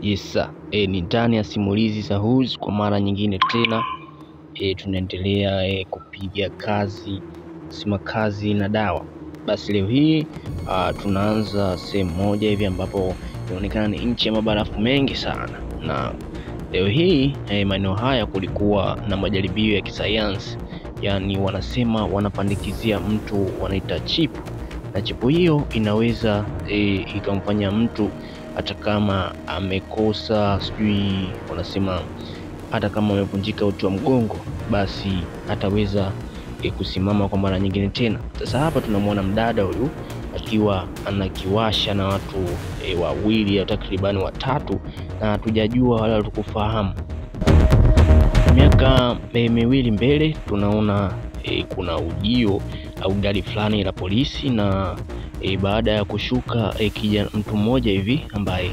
Yes sir. Ni ndani ya simulizi za Whoz kwa mara nyingine tena. Tunaendelea kupiga kazi na dawa. Basi leo hii tunaanza sehemu moja hivi ambapo inaonekana ni nchi ya mabarafu mengi sana. Na leo hii maeneo haya kulikuwa na majaribio ya kisayansi. Yani wanasema wanapandikizia mtu wanaita chip. Na chipu hiyo inaweza ikamfanya mtu hata kama amekosa sijui wanasema hata kama amevunjika uti wa mgongo basi ataweza kusimama kwa mara nyingine tena. Sasa hapa tunamwona mdada huyu akiwa anakiwasha na watu wawili au takriban watatu, na hatujajua wala hatukufahamu. Miaka miwili mbele tunaona kuna ujio au gari fulani la polisi, na baada ya kushuka kijana mtu mmoja hivi ambaye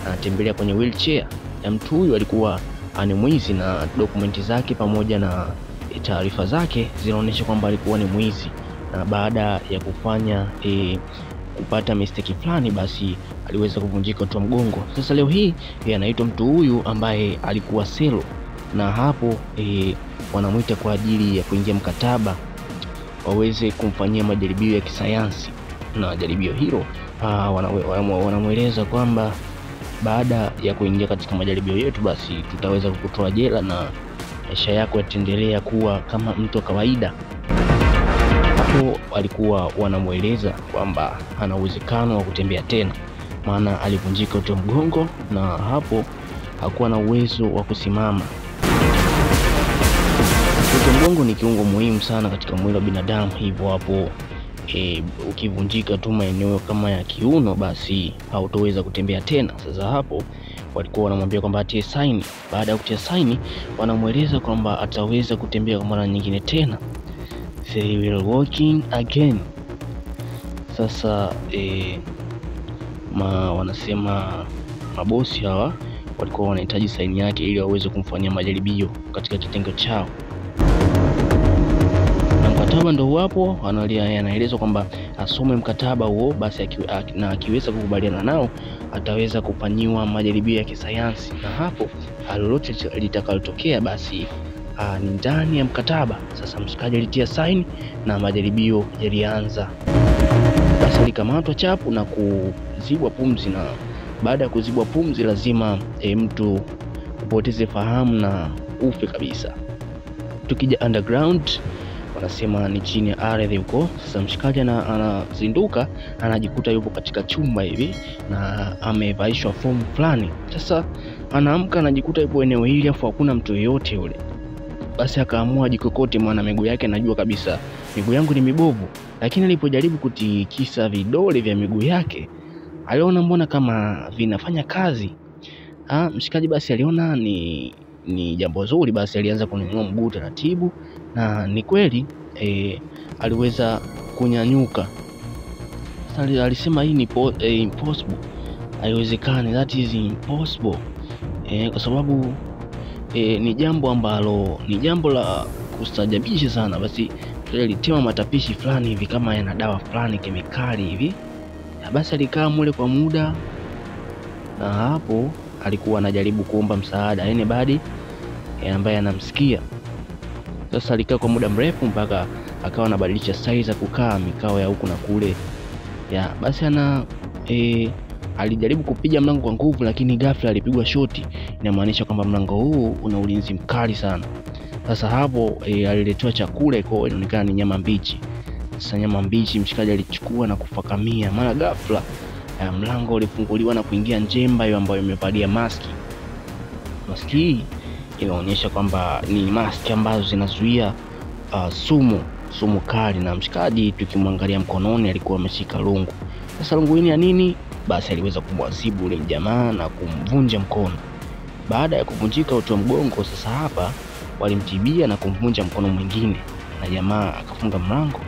anatembelea kwenye wheelchair. Na mtu huyu alikuwa ni mwizi, na dokumenti zake pamoja na taarifa zake zinaonyesha kwamba alikuwa ni mwizi, na baada ya kufanya kupata mistake fulani basi aliweza kuvunjika uti wa mgongo. Sasa leo hii anaitwa mtu huyu ambaye alikuwa selo, na hapo wanamuita kwa ajili ya kuingia mkataba waweze kumfanyia majaribio ya kisayansi. Na jaribio hilo wanamueleza kwamba baada ya kuingia katika majaribio yetu basi tutaweza kukutoa jela na maisha yako yataendelea kuwa kama mtu wa kawaida. Hapo walikuwa wanamueleza kwamba ana uwezekano wa kutembea tena, maana alivunjika uti wa mgongo na hapo hakuwa na uwezo wa kusimama. Uti wa mgongo ni kiungo muhimu sana katika mwili wa binadamu, hivyo hapo ukivunjika tu maeneo kama ya kiuno basi hautoweza kutembea tena. Sasa hapo walikuwa wanamwambia kwamba atie saini. Baada ya kutia saini wanamueleza kwamba ataweza kutembea kwa mara nyingine tena. They will walking again. Sasa wanasema mabosi hawa walikuwa wanahitaji saini yake ili waweze kumfanyia majaribio katika kitengo chao. Mkataba ndio hapo anaelezwa kwamba asome mkataba huo basi na akiweza kukubaliana nao ataweza kufanyiwa majaribio ya kisayansi, na hapo lolote litakalotokea basi ni ndani ya mkataba. Sasa mshikaji alitia sign na majaribio yalianza. Basi alikamatwa chapu na kuzibwa pumzi, na baada ya kuzibwa pumzi lazima mtu upoteze fahamu na ufe kabisa. Tukija underground wanasema ni chini ya ardhi huko. Sasa mshikaji anazinduka, anajikuta yupo katika chumba hivi na amevaishwa fomu fulani. Sasa anaamka anajikuta yupo eneo hili afu hakuna mtu yeyote yule. Basi akaamua ajikokote, maana miguu yake anajua kabisa miguu yangu ni mibovu. Lakini alipojaribu kutikisa vidole vya miguu yake aliona mbona kama vinafanya kazi. Mshikaji basi aliona ni jambo zuri, basi alianza kunyanyua mguu taratibu, na ni kweli aliweza kunyanyuka. Sasa alisema hii ni impossible, haiwezekani, that is impossible, kwa sababu ni jambo la kustajabisha sana. Basi alitema matapishi fulani hivi kama yana dawa fulani kemikali hivi. Basi alikaa mule kwa muda, na hapo alikuwa anajaribu kuomba msaada anybody ambaye anamsikia. Sasa alikaa kwa muda mrefu mpaka akawa anabadilisha size za kukaa mikao ya huku na kule. Basi alijaribu kupiga mlango kwa nguvu, lakini ghafla alipigwa shoti. Inamaanisha kwamba mlango huu una ulinzi mkali sana. Sasa hapo aliletewa chakula, iko inaonekana ni nyama mbichi. Sasa nyama mbichi mshikaji alichukua na kufakamia. Mara ghafla mlango ulifunguliwa na kuingia njemba hiyo ambayo imevalia maski. Maski hii inaonyesha kwamba ni maski ambazo zinazuia sumu kali, na mshikaji tukimwangalia mkononi alikuwa ameshika lungu. Sasa lungu hili ya nini? Basi aliweza kumwadhibu ule mjamaa na kumvunja mkono. Baada ya kuvunjika uti wa mgongo, sasa hapa walimtibia na kumvunja mkono mwingine, na jamaa akafunga mlango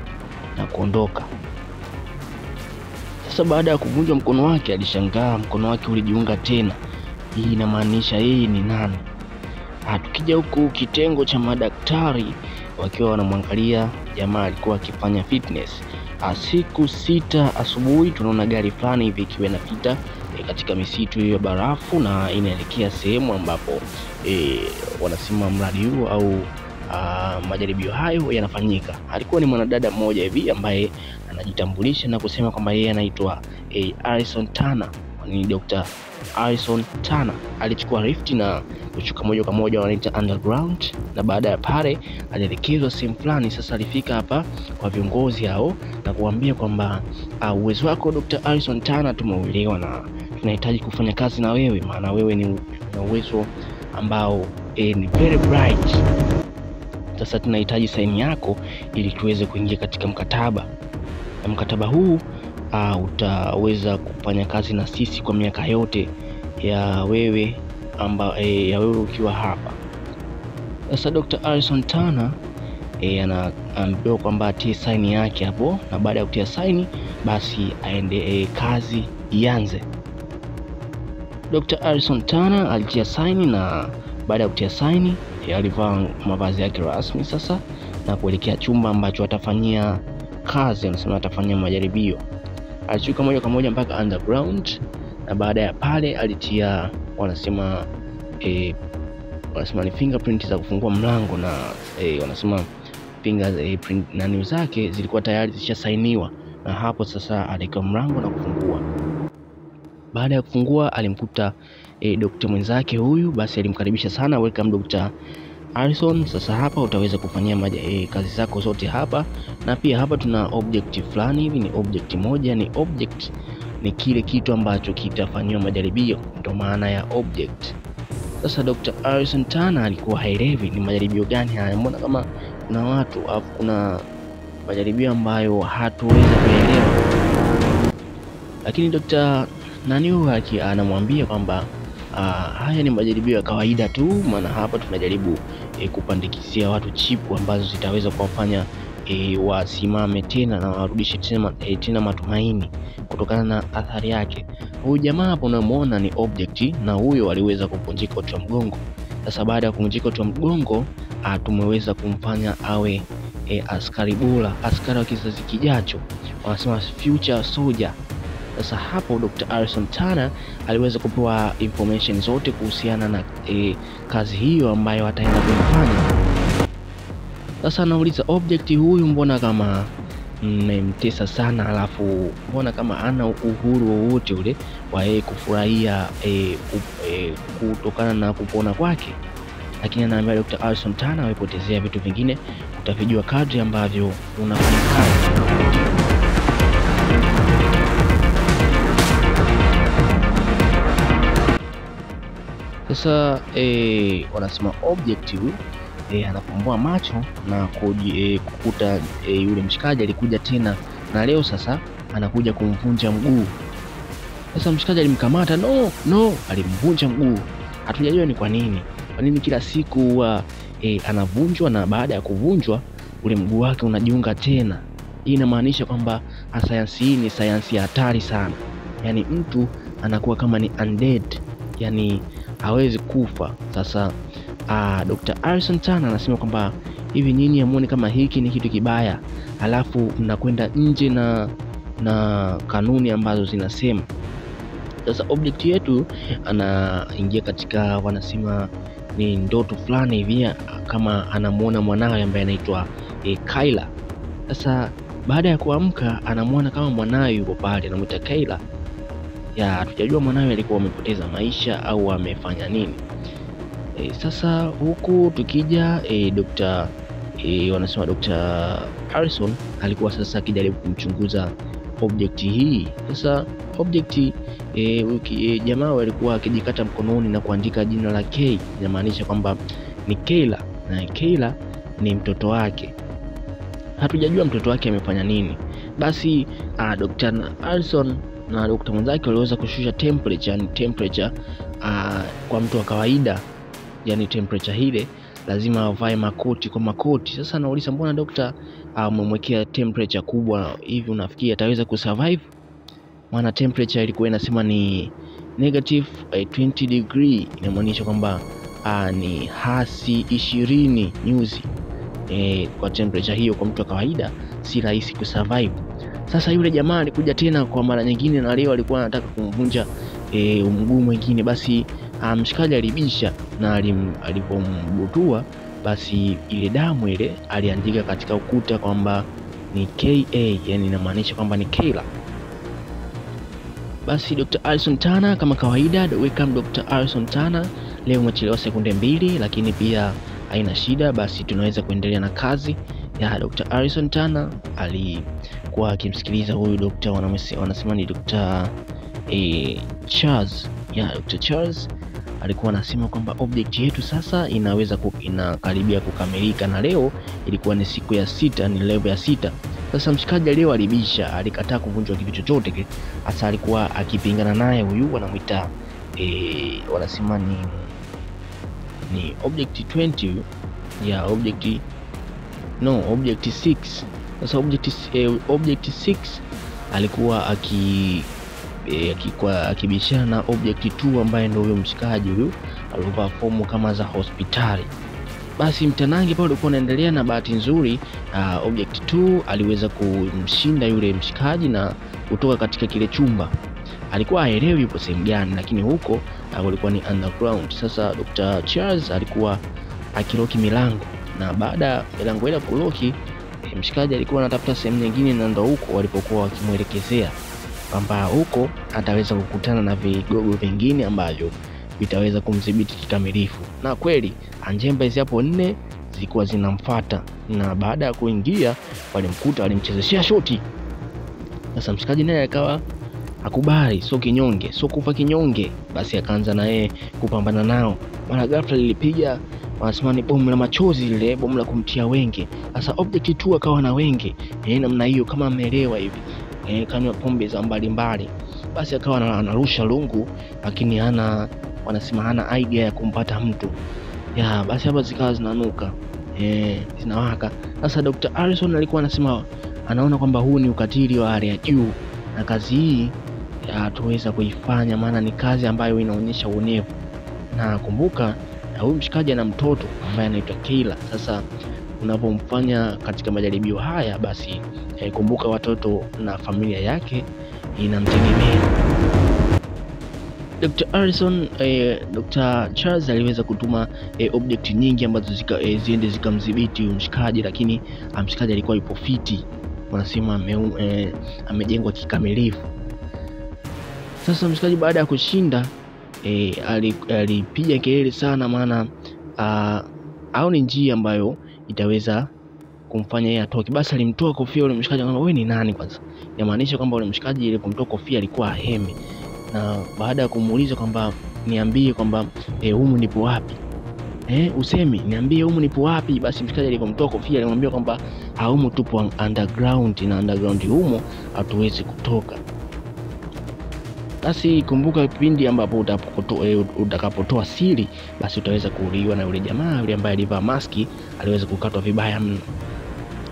na kuondoka. Sasa baada ya kuvunja mkono wake alishangaa mkono wake ulijiunga tena. Hii inamaanisha yeye ni nani? Tukija huku kitengo cha madaktari wakiwa wanamwangalia jamaa alikuwa akifanya fitness. Siku 6 asubuhi tunaona gari fulani hivi ikiwa inapita katika misitu hiyo ya barafu na inaelekea sehemu ambapo wanasema mradi huo au majaribio hayo yanafanyika. Alikuwa ni mwanadada mmoja hivi ambaye anajitambulisha na kusema kwamba yeye anaitwa Allison Turner. Ni Dr. Allison Turner. Alichukua lift na kushuka moja kwa moja wanaita underground, na baada ya pale alielekezwa sehemu fulani. Sasa alifika hapa kwa viongozi hao na kuambia kwamba uwezo wako Dr. Allison Turner tumeuelewa na tunahitaji kufanya kazi na wewe, maana wewe ni uwezo ambao ni very bright. Sasa tunahitaji saini yako ili tuweze kuingia katika mkataba. Na mkataba huu utaweza kufanya kazi na sisi kwa miaka yote ya wewe ukiwa hapa. Sasa Dr. Allison Turner anaambiwa kwamba atie saini yake hapo, na baada ya kutia saini basi aende kazi ianze. Dr. Allison Turner alitia saini, na baada ya kutia saini alivaa mavazi yake rasmi sasa na kuelekea chumba ambacho atafanyia kazi. Anasema atafanyia majaribio. Alishuka moja kwa moja mpaka underground, na baada ya pale alitia wanasema ni fingerprint za kufungua mlango, na wanasema fingerprint nani zake zilikuwa tayari zishasainiwa, na hapo sasa alika mlango na kufungua. Baada ya kufungua alimkuta daktari mwenzake huyu, basi alimkaribisha sana, welcome Dr. Allison. Sasa hapa utaweza kufanyia kazi zako zote hapa, na pia hapa tuna object fulani hivi. Ni object moja, ni object ni kile kitu ambacho kitafanywa majaribio, ndio maana ya object. Sasa Dr. Allison Turner alikuwa haelewi ni majaribio gani haya, mbona kama kuna watu au kuna majaribio ambayo hatuweza kuelewa. Lakini Dr. Naniuki anamwambia kwamba haya ni majaribio ya kawaida tu, maana hapa tunajaribu kupandikizia watu chipu ambazo zitaweza kuwafanya wasimame tena na warudishe tena matumaini kutokana na athari yake. Huyu jamaa hapo unamuona ni object, na huyo aliweza kuvunjika uti wa mgongo. Sasa baada ya kuvunjika uti wa mgongo tumeweza kumfanya awe askari bora, askari wa kizazi kijacho, wanasema future soldier. Sasa hapo Dr. Allison Turner aliweza kupewa information zote kuhusiana na kazi hiyo ambayo ataenda kuifanya. Sasa anauliza object huyu, mbona kama mmemtesa sana, alafu mbona kama ana uhuru wowote ule wa kufurahia kutokana na kupona kwake. Lakini anaambia Dr. Allison Turner amepotezea vitu vingine, utavijua kadri ambavyo unafanya kazi. Sasa wanasema objective anafumbua macho na kukuta yule mshikaji alikuja tena, na leo sasa anakuja kumvunja mguu. Sasa mshikaji alimkamata, no alimvunja mguu. Hatujajua ni kwa nini kila siku huwa anavunjwa, na baada ya kuvunjwa ule mguu wake unajiunga tena. Hii inamaanisha kwamba sayansi hii ni sayansi ya hatari sana, yani mtu anakuwa kama ni undead, yani hawezi kufa. Sasa Dr. Allison Turner anasema kwamba hivi nyinyi hamuoni kama hiki ni kitu kibaya, alafu mnakwenda nje na kanuni ambazo zinasema. Sasa object yetu anaingia katika wanasema ni ndoto fulani hivi, kama anamuona mwanawe ambaye anaitwa Kayla. Sasa baada ya kuamka anamuona kama mwanawe yuko pale, anamuita Kayla. Hatujajua mwanawe alikuwa amepoteza maisha au amefanya nini. Sasa huku tukija wanasema Dr. Allison alikuwa sasa akijaribu kumchunguza object hii. Sasa object jamaa walikuwa akijikata mkononi na kuandika jina la K, inamaanisha kwamba ni Kayla, na Kayla ni mtoto wake. Hatujajua mtoto wake amefanya nini. Basi Dr. Allison na daktari mwenzake waliweza kushusha temperature kwa mtu wa kawaida, yani temperature ile lazima avae makoti kwa makoti. Sasa nauliza mbona daktari umemwekea temperature kubwa hivi, unafikiri ataweza kusurvive? Maana temperature ilikuwa inasema ni negative 20 degree, inamaanisha kwamba ni hasi 20 nyuzi. Kwa temperature hiyo kwa mtu wa kawaida si rahisi kusurvive. Sasa yule jamaa alikuja tena kwa mara nyingine, na leo alikuwa anataka kumvunja mguu mwingine, basi mshikaji alibisha na alipombutua basi ile damu ile aliandika katika ukuta kwamba ni KA, yani inamaanisha kwamba ni Kayla. Basi Dr. Alison Turner kama kawaida, welcome Dr. Alison Turner. Leo umechelewa sekunde 2, lakini pia haina shida, basi tunaweza kuendelea na kazi ya Dr. Alison Turner. Alikuwa akimsikiliza huyu dokta, wanasema ni Dr. Charles. Dr. Charles alikuwa anasema kwamba object yetu sasa inakaribia kukamilika, na leo ilikuwa ni siku ya 6, ni level ya 6. Sasa mshikaji leo alibisha, alikataa kuvunjwa kitu chochote kile. Hasa alikuwa akipingana naye huyu wanamuita wanasema ni object 20 huyu. Object 6. Sasa object 6 alikuwa akibishana na object 2 ambaye ndio huyo mshikaji huyu alivaa fomu kama za hospitali. Basi mtanangi pale ulikuwa unaendelea, na bahati nzuri object 2 aliweza kumshinda yule mshikaji na kutoka katika kile chumba. Alikuwa haelewi yupo sehemu gani, lakini huko ulikuwa ni underground. Sasa Dr. Charles alikuwa akiloki milango, na baada ya milango ile kuloki, mshikaji alikuwa anatafuta sehemu nyingine, na ndo huko walipokuwa wakimuelekezea kwamba huko ataweza kukutana na vigogo vingine ambavyo vitaweza kumdhibiti kikamilifu. Na kweli anjemba hizi hapo 4 zilikuwa zinamfuata, na baada ya kuingia walimkuta, walimchezeshia shoti. Sasa mshikaji naye akawa akubali, sio kinyonge, sio kufa kinyonge, basi akaanza na yeye kupambana nao. Mara ghafla lilipiga, wanasema ni bomu la machozi, lile bomu la kumtia wenge. Sasa object 2 akawa na wenge namna hiyo, kama ameelewa hivi kanywa pombe za mbalimbali, basi akawa anarusha lungu, lakini wanasema hana idea ya kumpata mtu. Basi hapa zikawa zinanuka zinawaka. Sasa Dr. Alison alikuwa anasema anaona kwamba huu ni ukatili wa hali ya juu, na kazi hii hatuweza kuifanya, maana ni kazi ambayo inaonyesha uonevu. Na kumbuka huyu mshikaji ana mtoto ambaye anaitwa Kayla. Sasa unapomfanya katika majaribio haya, basi kumbuka watoto na familia yake inamtegemea. Dr. Charles aliweza kutuma object nyingi ambazo ziende zikamdhibiti mshikaji, lakini mshikaji alikuwa yupo fiti, wanasema amejengwa kikamilifu. Sasa mshikaji baada ya kushinda alipiga kelele sana, maana au ni njia ambayo itaweza kumfanya yeye atoke. Basi alimtoa kofia yule mshikaji, akasema wewe ni nani kwanza? Yamaanisha kwamba yule mshikaji alipomtoa kofia alikuwa hemi, na baada ya kumuuliza kwamba niambie kwamba humu nipo wapi, usemi niambie humu nipo wapi, basi mshikaji alipomtoa kofia alimwambia kwamba humu tupo underground, na underground humo hatuwezi kutoka. Basi kumbuka kipindi ambapo utakapotoa siri, basi utaweza kuuliwa na yule jamaa yule ambaye alivaa maski. Aliweza kukatwa vibaya mno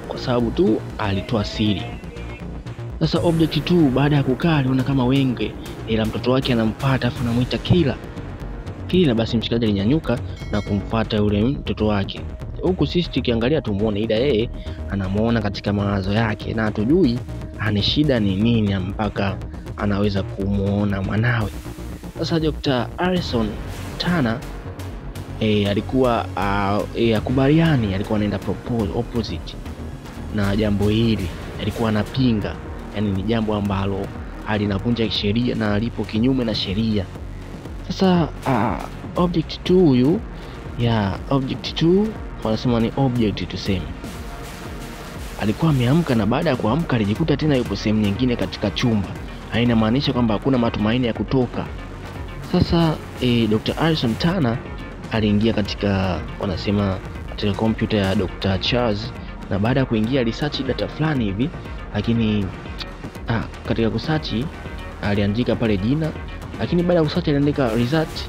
kwa sababu tu alitoa siri. Sasa object 2 baada ya kukaa aliona kama wenge, ila mtoto wake anampata, afu anamuita Kayla. Basi mshikaji alinyanyuka na kumfuata yule mtoto wake, huku sisi tukiangalia tumuone, ila yeye anamuona katika mawazo yake, na hatujui ana shida ni nini mpaka anaweza kumuona mwanawe. Sasa Dr. Alison Turner alikuwa akubaliani, alikuwa anaenda opposite na jambo hili, alikuwa anapinga, yani ni jambo ambalo alinavunja sheria na alipo kinyume na sheria. Sasa object 2 huyu object 2 wanasema ni object tuseme, alikuwa ameamka, na baada ya kuamka alijikuta tena yupo sehemu nyingine katika chumba. Haina maanisha kwamba hakuna matumaini ya kutoka. Sasa Dr. Alison Turner aliingia katika kompyuta ya Dr. Charles, na baada ya kuingia research data fulani hivi, lakini katika kusearch aliandika pale jina, lakini baada ya kusearch aliandika result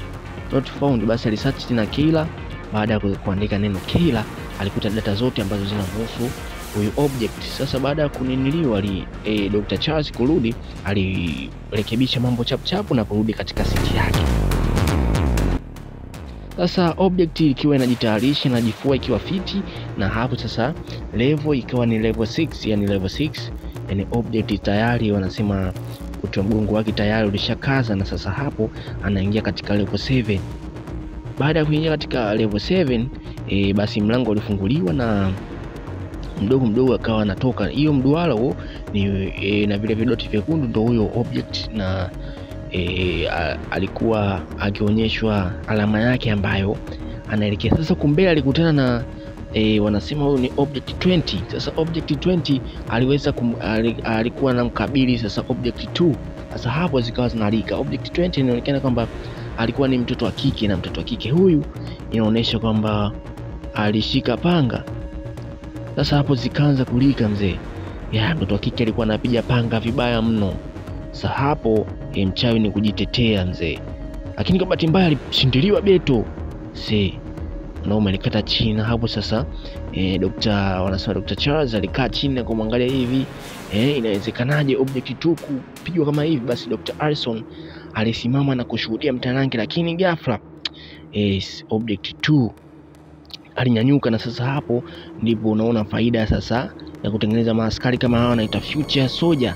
not found. Basi alisearch tena Kayla. Baada ya kuandika neno Kayla alikuta data zote ambazo zinamhusu huyu object. Sasa baada ya kuniniliwa Dr. Charles kurudi, alirekebisha mambo chapu na kurudi katika siti yake. Sasa object ikiwa inajitayarisha na jifua ikiwa fiti, na hapo sasa level ikiwa ni level 6, yani level 6, yani object tayari wanasema uti wa mgongo wake tayari ulishakaza, na sasa hapo anaingia katika level 7. Baada ya kuingia katika level 7 basi mlango ulifunguliwa na mdogo akawa anatoka. Hiyo mduara ni na vile vidoti vyekundu ndio huyo object, na alikuwa akionyeshwa alama yake ambayo anaelekea. Sasa kumbele alikutana na wanasema huyu ni object 20. Sasa object 20 alikuwa anamkabili sasa object 2. Sasa hapo zikawa zinalika. Object 20 inaonekana kwamba alikuwa ni mtoto wa kike, na mtoto wa kike huyu inaonyesha kwamba alishika panga. Sasa hapo zikaanza kulika mzee. Mtoto wa kike alikuwa anapiga panga vibaya mno. Sasa hapo mchawi ni kujitetea mzee. Lakini kwa bahati mbaya alishindiliwa beto. Mwanaume alikata chini hapo. Sasa wanasema Dr. Charles alikaa chini na kumwangalia hivi, inawezekanaje object 2 kupigwa kama hivi? Basi Dr. Harrison alisimama na kushuhudia mtarangi, lakini ghafla object 2 alinyanyuka. Na sasa hapo ndipo unaona faida sasa ya kutengeneza maaskari kama hawa, wanaita future soldier.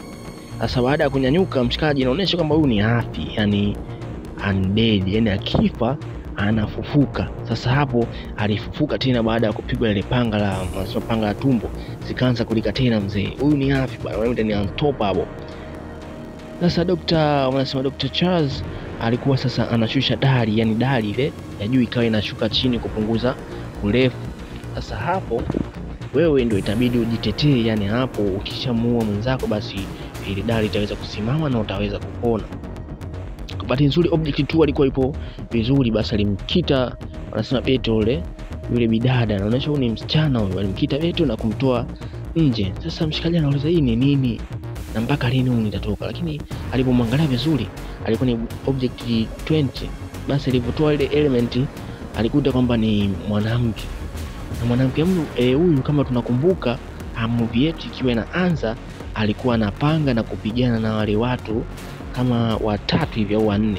Sasa baada ya kunyanyuka, mshikaji inaonyesha kwamba huyu ni hafi, yani undead, yani akifa anafufuka. Sasa hapo alifufuka tena baada ya kupigwa ile panga la tumbo, zikaanza kulika tena mzee. Huyu ni hafi bwana, wewe ni unstoppable. Sasa wanasema Dr. Charles alikuwa sasa anashusha dari, yani dari ile ya juu ikawa inashuka chini kupunguza urefu. Sasa hapo wewe ndio itabidi ujitetee, yani hapo ukishamuua mwenzako basi ile dari itaweza kusimama na utaweza kupona. Kwa bahati nzuri object 2 alikuwa ipo vizuri, basi alimkita wanasema beto yule bidada, anaonyesha huyu ni msichana huyo, alimkita beto na kumtoa nje. Sasa mshikaji anauliza hii ni nini na mpaka lini huyu nitatoka? Lakini alipomwangalia vizuri alikuwa ni object 20. Basi alipotoa ile element alikuta kwamba ni mwanamke, na mwanamke huyu kama tunakumbuka movie yetu ikiwa inaanza alikuwa anapanga na kupigana na wale watu kama 3 hivi au 4.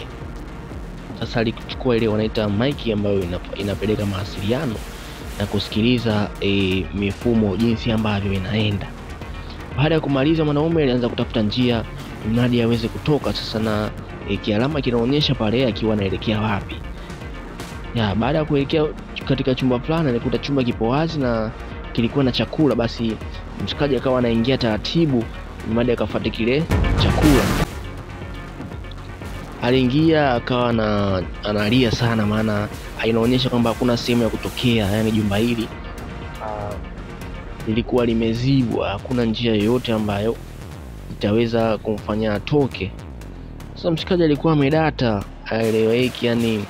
Sasa alichukua ile wanaita mic ambayo inapeleka mawasiliano na kusikiliza mifumo jinsi ambavyo inaenda. Baada ya kumaliza, mwanaume alianza kutafuta njia mradi aweze kutoka sasa, na kialama kinaonyesha pale akiwa anaelekea wapi. Baada ya kuelekea katika chumba fulani, alikuta chumba kipo wazi na kilikuwa na chakula. Basi mshikaji akawa anaingia taratibu mradi akafuata kile chakula. Aliingia akawa analia sana, maana inaonyesha kwamba hakuna sehemu ya kutokea, yani jumba hili lilikuwa limezibwa, hakuna njia yoyote ambayo itaweza kumfanya atoke. Sasa mshikaji alikuwa amedata, haeleweki, yani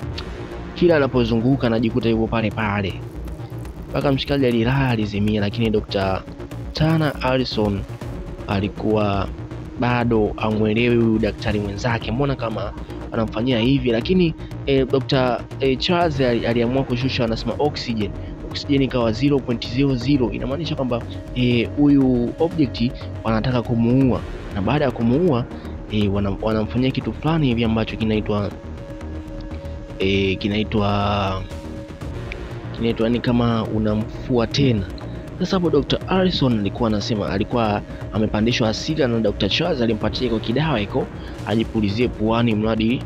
kila anapozunguka anajikuta yupo pale pale. Mpaka mshikaji alilala alizimia, lakini Dr. Tanner Harrison alikuwa bado amuelewi huyu daktari mwenzake, mbona kama anamfanyia hivi. Lakini Dr. Charles aliamua kushusha wanasema oxygen ikawa 0.00. inamaanisha kwamba huyu object wanataka kumuua, na baada ya kumuua wanamfanyia kitu fulani hivi ambacho kinaitwa ni kama unamfua tena. Sasa hapo Dr. Harrison alikuwa anasema, alikuwa amepandishwa hasira na Dr. Charles alimpatia kwa kidawa iko ajipulizie puani mradi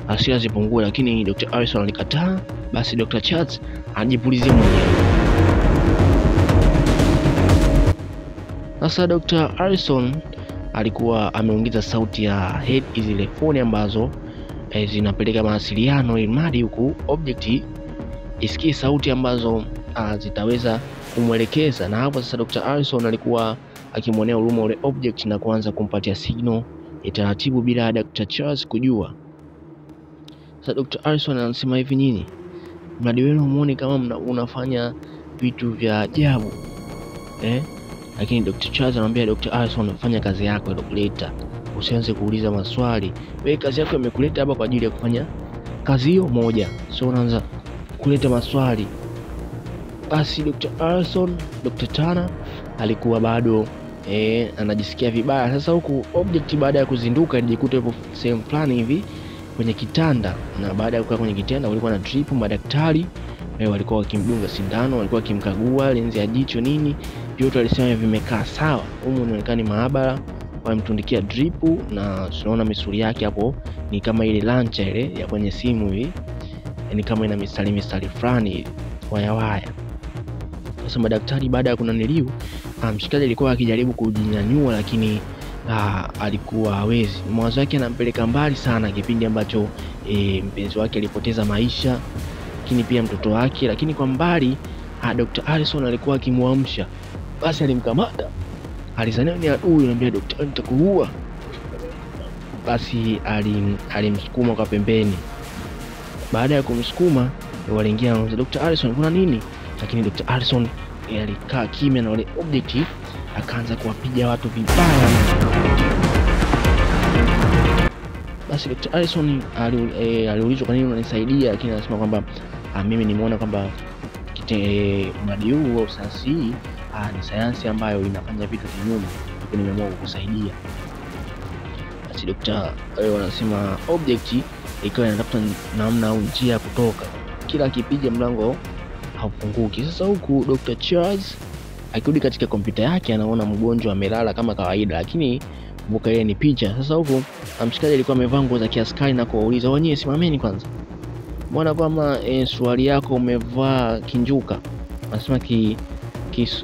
hasira zipungue, lakini Dr. Harrison alikataa. Basi Dr. Charles ajipulizie mwenyewe. Sasa Dr. Harrison alikuwa ameongeza sauti ya head zile phone ambazo zinapeleka mawasiliano, ili mradi huku object isikie sauti ambazo zitaweza kumwelekeza. Na hapo sasa Dr. Harrison alikuwa akimwonea huruma ule object na kuanza kumpatia signal ya taratibu bila Dr. Charles kujua. Sasa Dr. Harrison anasema hivi, nyinyi mradi wenu muone kama unafanya vitu vya ajabu lakini Dr. Charles anamwambia Dr. Harrison, fanya kazi yako iliyokuleta, usianze kuuliza maswali. Wewe kazi yako imekuleta hapa kwa ajili ya kufanya kazi hiyo moja, sio unaanza kuleta maswali. Basi Dr. Harrison, Dr. Tanner alikuwa bado anajisikia vibaya. Sasa huku object baada ya kuzinduka ilijikuta ipo sehemu fulani hivi kwenye kitanda, na baada ya kukaa kwenye kitanda walikuwa na drip, madaktari walikuwa wakimdunga sindano, walikuwa wakimkagua lenzi ya jicho nini, vyote walisema vimekaa sawa. Humu inaonekana ni maabara wamemtundikia drip, na tunaona misuli yake hapo ni kama ile launcher ile ya kwenye simu hivi, yani kama ina mistari fulani waya. Sasa madaktari baada ya kunaniliu, mshikaji alikuwa akijaribu kujinyanyua, lakini alikuwa hawezi. Mawazo yake anampeleka mbali sana, kipindi ambacho mpenzi wake alipoteza maisha, lakini pia mtoto wake. Lakini kwa mbali Dr. Harrison alikuwa akimwamsha, basi alimkamata. Alizania ni adui, anamwambia daktari nitakuua. Basi alimsukuma kwa pembeni. Baada ya kumsukuma waliingia na Dr. Harrison, kuna nini? Lakini Dr. Harrison alikaa kimya, na wale object akaanza kuwapiga watu vibaya. Basi Dr. Harrison aliulizwa kwa nini unanisaidia, lakini anasema kwamba mimi nimeona kwamba mradi huu au sayansi hii ni sayansi ambayo inafanya vitu kinyume, kwa nimeamua kukusaidia. Basi Dr. wanasema object ikawa inatafuta namna au njia ya kutoka, kila akipiga mlango haufunguki. Sasa huku Dr. Charles akirudi katika kompyuta yake, anaona mgonjwa amelala kama kawaida, lakini kumbuka ile ni picha. Sasa huku mshikaji alikuwa amevaa nguo za kiaskari na kuwauliza, wenyewe simameni kwanza, mbona kama swali yako umevaa kinjuka? Anasema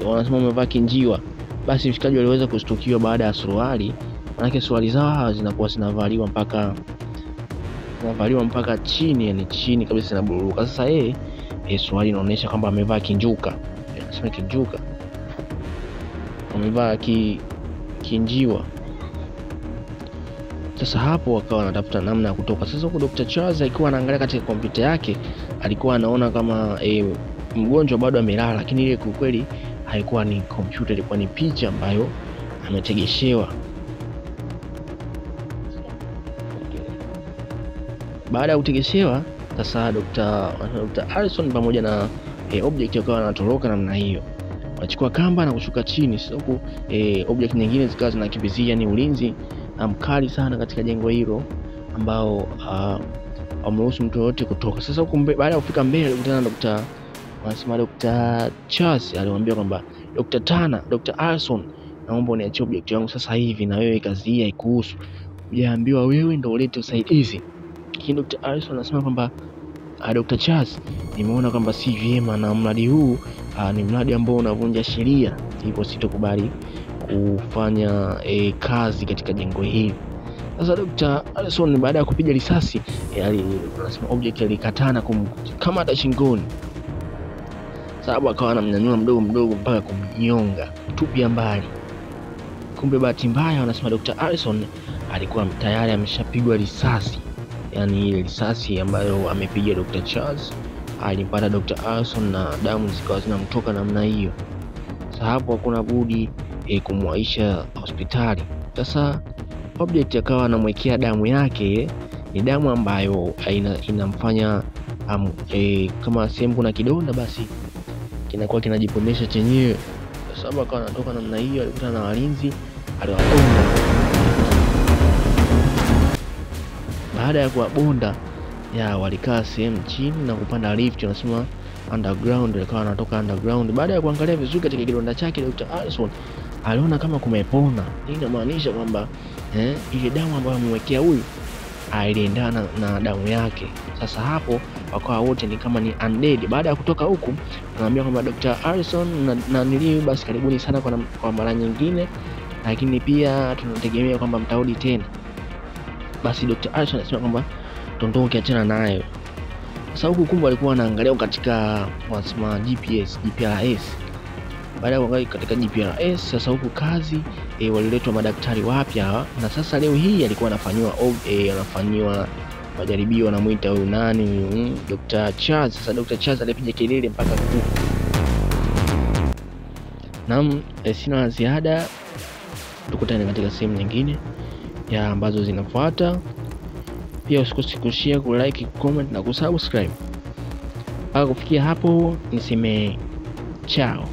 wanasema umevaa kinjiwa. Basi mshikaji aliweza kushtukiwa baada ya suruali, manake suruali zao zinakuwa zinavaliwa mpaka chini, yani chini kabisa zinaburuka. Sasa suruali inaonyesha kwamba amevaa kinjuka. Anasema kinjuka, amevaa kinjiwa. Sasa hapo wakawa wanatafuta namna ya kutoka. Sasa huko Dr. Charles alikuwa anaangalia katika kompyuta yake, alikuwa anaona kama mgonjwa bado amelala, lakini ile kwa kweli haikuwa ni kompyuta, ilikuwa ni picha ambayo ametegeshewa. Baada ya kutegeshewa, sasa Dr. Harrison pamoja na object wakawa wanatoroka namna hiyo. Wachukua kamba na kushuka chini. Sasa huko object nyingine zikawa zinakimbizia, ni ulinzi mkali sana katika jengo hilo ambao wameruhusu mtu yote kutoka. Sasa huko baada ya kufika mbele alikutana na Dr. Charles. Alimwambia kwamba Dr. Harrison, naomba uniachie object yangu sasa hivi, na wewe kazi hii haikuhusu, hujaambiwa wewe ndio ulete usaidizi. Lakini Dr. Harrison anasema kwamba Dr. Charles, nimeona kwamba si vyema, na mradi huu ni mradi ambao unavunja sheria, hivyo sitokubali kufanya kazi katika jengo hili. Sasa Dr. Harrison baada ya kupiga risasi, anasema object alikatana kumkamata shingoni, sababu akawa anamnyanyua mdogo mpaka kumnyonga, tupia mbali. Kumbe bahati mbaya, wanasema Dr. Harrison alikuwa tayari ameshapigwa risasi, yani ile risasi ambayo amepiga Dr. Charles alimpata Dr. Harrison na damu zikawa zinamtoka namna hiyo. Sasa hapo hakuna budi kumwaisha hospitali. Sasa object akawa anamwekea damu yake, ni damu ambayo inamfanya kama sehemu kuna kidonda, basi kinakuwa kinajipondesha chenyewe. Sasa akawa anatoka namna hiyo, alikutana na walinzi, aliwabonda. Baada ya kuwabonda, walikaa sehemu chini na kupanda lift, wanasema underground. Alikuwa anatoka underground. Baada ya kuangalia vizuri katika kidonda chake, Dr. Harrison aliona kama kumepona. Hii inamaanisha kwamba ile damu ambayo amemwekea huyu iliendana na damu yake. Sasa hapo wakawa wote ni kama ni undead. Baada ya kutoka huku, anaambia kwamba Dr. Harrison na niliu, basi karibuni sana kwa mara nyingine, lakini pia tunategemea kwamba mtarudi tena. Basi Dr. Harrison anasema kwamba tondoke, achana nayo. Sasa huku kumbe alikuwa anaangalia katika wanasema GPRS. Baada ya kuangalia katika GPRS, sasa huku kazi waliletwa madaktari wapya, na sasa leo hii alikuwa anafanywa majaribio. Anamuita huyu nani, Dr. Charles. Sasa Dr. Charles alipiga kelele mpaka kufa. Naam, sina ziada, tukutane katika sehemu nyingine ambazo zinafuata. Pia usikose kushare, kulike, comment na kusubscribe. Mpaka kufikia hapo niseme chao.